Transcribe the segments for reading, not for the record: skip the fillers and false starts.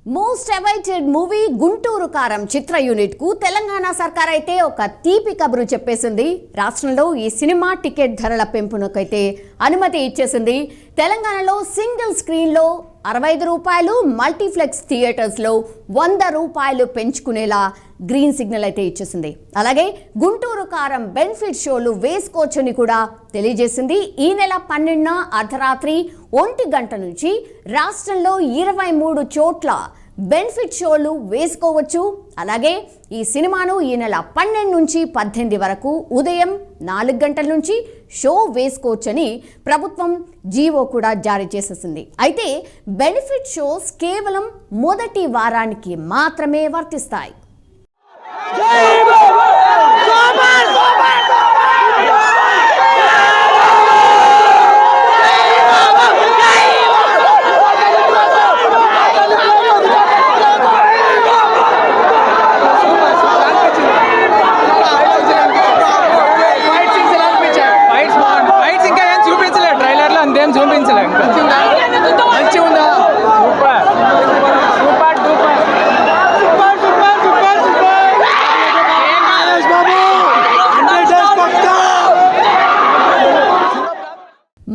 Most awaited movie Guntur కారం చిత్ర unit కు తెలంగాణ సర్కార్ అయితే ఒక తీపి కబురు చెప్పేసింది. రాష్ట్రంలో ఈ సినిమా టికెట్ ధరల పెంపునకైతే అనుమతి ఇచ్చేసింది. తెలంగాణలో సింగిల్ స్క్రీన్ లో 65 రూపాయలు, మల్టీప్లెక్స్ థియేటర్స్ లో 100 రూపాయలు పెంచుకునేలా గ్రీన్ సిగ్నల్ అయితే ఇచ్చేసింది. అలాగే గుంటూరు కారం బెనిఫిట్ షోలు వేసుకోవచ్చని కూడా తెలియజేసింది. ఈ నెల 12న అర్ధరాత్రి 1 గంట నుంచి రాష్ట్రంలో 23 చోట్ల బెనిఫిట్ షోలు వేసుకోవచ్చు. అలాగే ఈ సినిమాను ఈ నెల 12 నుంచి 18 వరకు ఉదయం 4 గంటల నుంచి షో వేసుకోవచ్చని ప్రభుత్వం జీవో కూడా జారీ చేసేసింది. అయితే బెనిఫిట్ షోస్ కేవలం మొదటి వారానికి మాత్రమే వర్తిస్తాయి.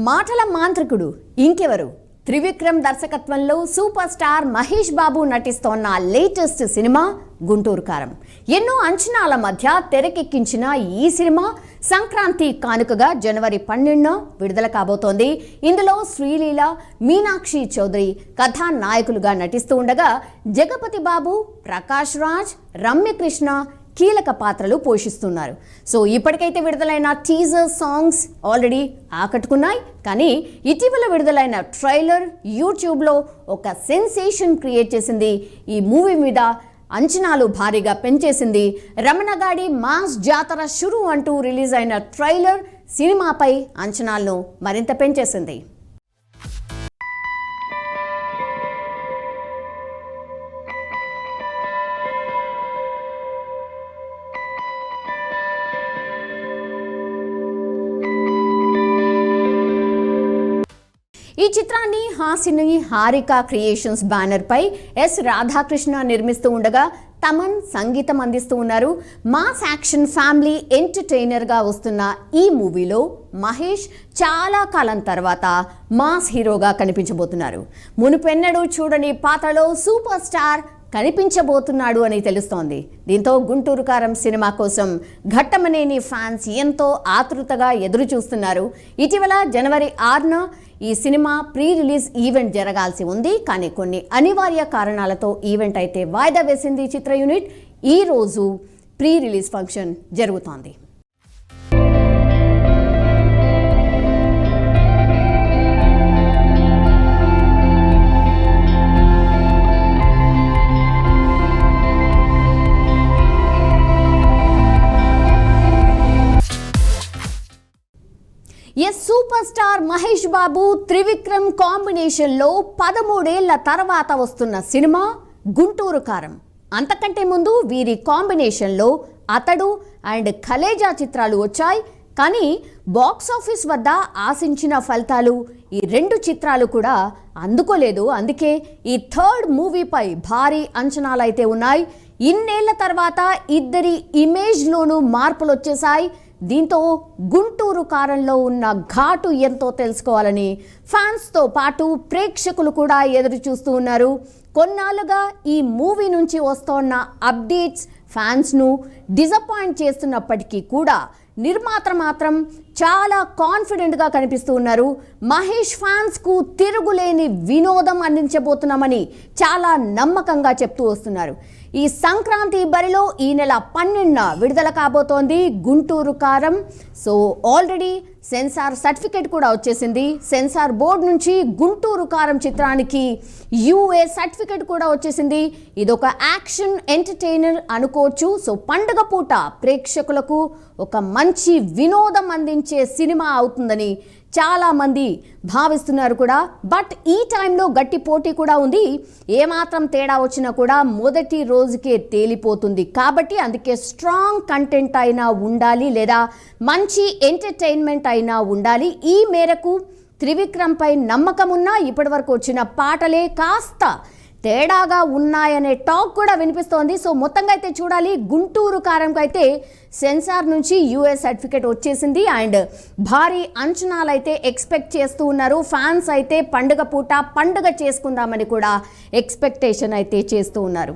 మాటల మాంత్రికుడు ఇంకెవరు? త్రివిక్రమ్ దర్శకత్వంలో super star Mahesh Babu నటిస్తోన్న latest cinema Guntur కారం. ఎన్నో అంచనాల మధ్య తెరకెక్కించిన ఈ సినిమా సంక్రాంతి కానుకగా జనవరి 12న విడుదల కాబోతోంది. ఇందులో శ్రీలీల, మీనాక్షి చౌదరి కథానాయకులుగా నటిస్తూ ఉండగా జగపతి బాబు, ప్రకాష్ రాజ్, రమ్యకృష్ణ కీలక పాత్రలు పోషిస్తున్నారు. సో ఇప్పటికైతే విడుదలైన టీజర్ సాంగ్స్ ఆల్రెడీ ఆకట్టుకున్నాయి. కానీ ఇటీవల విడుదలైన ట్రైలర్ యూట్యూబ్లో ఒక సెన్సేషన్ క్రియేట్ చేసింది. ఈ మూవీ మీద అంచనాలు భారీగా పెంచేసింది. రమణగాడి మాస్ జాతర షురు అంటూ రిలీజ్ అయిన ట్రైలర్ సినిమాపై అంచనాలను మరింత పెంచేసింది. ఈ చిత్రాన్ని హాసిని హారిక క్రియేషన్స్ బ్యానర్ పై ఎస్ రాధాకృష్ణ నిర్మిస్తూ ఉండగా తమన్ సంగీతం అందిస్తూ ఉన్నారు. మాస్ యాక్షన్ ఫ్యామిలీ ఎంటర్టైనర్ గా వస్తున్న ఈ మూవీలో మహేష్ చాలా కాలం తర్వాత మాస్ హీరోగా కనిపించబోతున్నారు. మునుపెన్నడూ చూడని పాత్రలో సూపర్ స్టార్ కనిపించబోతున్నాడు అని తెలుస్తోంది. దీంతో గుంటూరు కారం సినిమా కోసం ఘట్టమనేని ఫ్యాన్స్ ఎంతో ఆతృతగా ఎదురు చూస్తున్నారు. ఇటీవల జనవరి 6న ఈ సినిమా ప్రీ రిలీజ్ ఈవెంట్ జరగాల్సి ఉంది. కానీ కొన్ని అనివార్య కారణాలతో ఈవెంట్ అయితే వాయిదా వేసింది చిత్ర యూనిట్. ఈ రోజు ప్రీ రిలీజ్ ఫంక్షన్ జరుగుతోంది. సూపర్ స్టార్ మహేష్ బాబు, త్రివిక్రమ్ కాంబినేషన్లో 13 ఏళ్ల తర్వాత వస్తున్న సినిమా గుంటూరు కారం. అంతకంటే ముందు వీరి కాంబినేషన్లో అతడు అండ్ కలేజా చిత్రాలు వచ్చాయి. కానీ బాక్సాఫీస్ వద్ద ఆశించిన ఫలితాలు ఈ 2 చిత్రాలు కూడా అందుకోలేదు. అందుకే ఈ థర్డ్ మూవీపై భారీ అంచనాలు అయితే ఉన్నాయి. ఇన్నేళ్ల తర్వాత ఇద్దరి ఇమేజ్లోనూ మార్పులు వచ్చేసాయి. దీంతో గుంటూరు కారంలో ఉన్న ఘాటు ఎంతో తెలుసుకోవాలని ఫ్యాన్స్తో పాటు ప్రేక్షకులు కూడా ఎదురు చూస్తూ ఉన్నారు. కొన్నాళ్ళుగా ఈ మూవీ నుంచి వస్తున్న అప్డేట్స్ ఫ్యాన్స్ను డిసప్పాయింట్ చేస్తున్నప్పటికీ కూడా నిర్మాత మాత్రం చాలా కాన్ఫిడెంట్గా కనిపిస్తూ ఉన్నారు. మహేష్ ఫ్యాన్స్కు తిరుగులేని వినోదం అందించబోతున్నామని చాలా నమ్మకంగా చెప్తూ వస్తున్నారు. ఈ సంక్రాంతి బరిలో ఈ నెల 12న విడుదల కాబోతోంది గుంటూరు కారం. సో ఆల్రెడీ సెన్సార్ సర్టిఫికేట్ కూడా వచ్చేసింది. సెన్సార్ బోర్డు నుంచి గుంటూరు కారం చిత్రానికి యూఏ సర్టిఫికేట్ కూడా వచ్చేసింది. ఇదొక యాక్షన్ ఎంటర్టైనర్ అనుకోవచ్చు. సో పండుగ పూట ప్రేక్షకులకు ఒక మంచి వినోదం అందించే సినిమా అవుతుందని చాలామంది భావిస్తున్నారు కూడా. బట్ ఈ టైంలో గట్టి పోటీ కూడా ఉంది. ఏమాత్రం తేడా వచ్చినా కూడా మొదటి రోజుకే తేలిపోతుంది. కాబట్టి అందుకే స్ట్రాంగ్ కంటెంట్ అయినా ఉండాలి, లేదా మంచి ఎంటర్టైన్మెంట్ అయినా ఉండాలి. ఈ మేరకు త్రివిక్రమ్పై నమ్మకం ఉన్నా ఇప్పటివరకు వచ్చిన పాటలే కాస్త తేడాగా ఉన్నాయనే టాక్ కూడా వినిపిస్తోంది. సో మొత్తంగా అయితే చూడాలి. గుంటూరు కారంకి అయితే సెన్సార్ నుంచి యూఎస్ సర్టిఫికేట్ వచ్చేసింది అండ్ భారీ అంచనాలు అయితే ఎక్స్పెక్ట్ చేస్తూ ఉన్నారు. ఫ్యాన్స్ అయితే పండుగ పూట పండుగ చేసుకుందామని కూడా ఎక్స్పెక్టేషన్ అయితే చేస్తూ ఉన్నారు.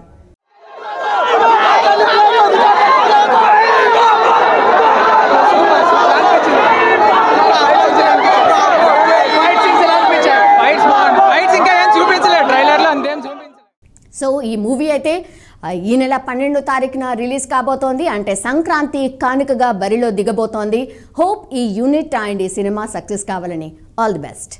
సో ఈ మూవీ అయితే ఈ నెల 12వ తారీఖున రిలీజ్ కాబోతోంది. అంటే సంక్రాంతి కానుకగా బరిలో దిగబోతోంది. హోప్ ఈ యూనిట్ అండ్ ఈ సినిమా సక్సెస్ కావాలని. All the best.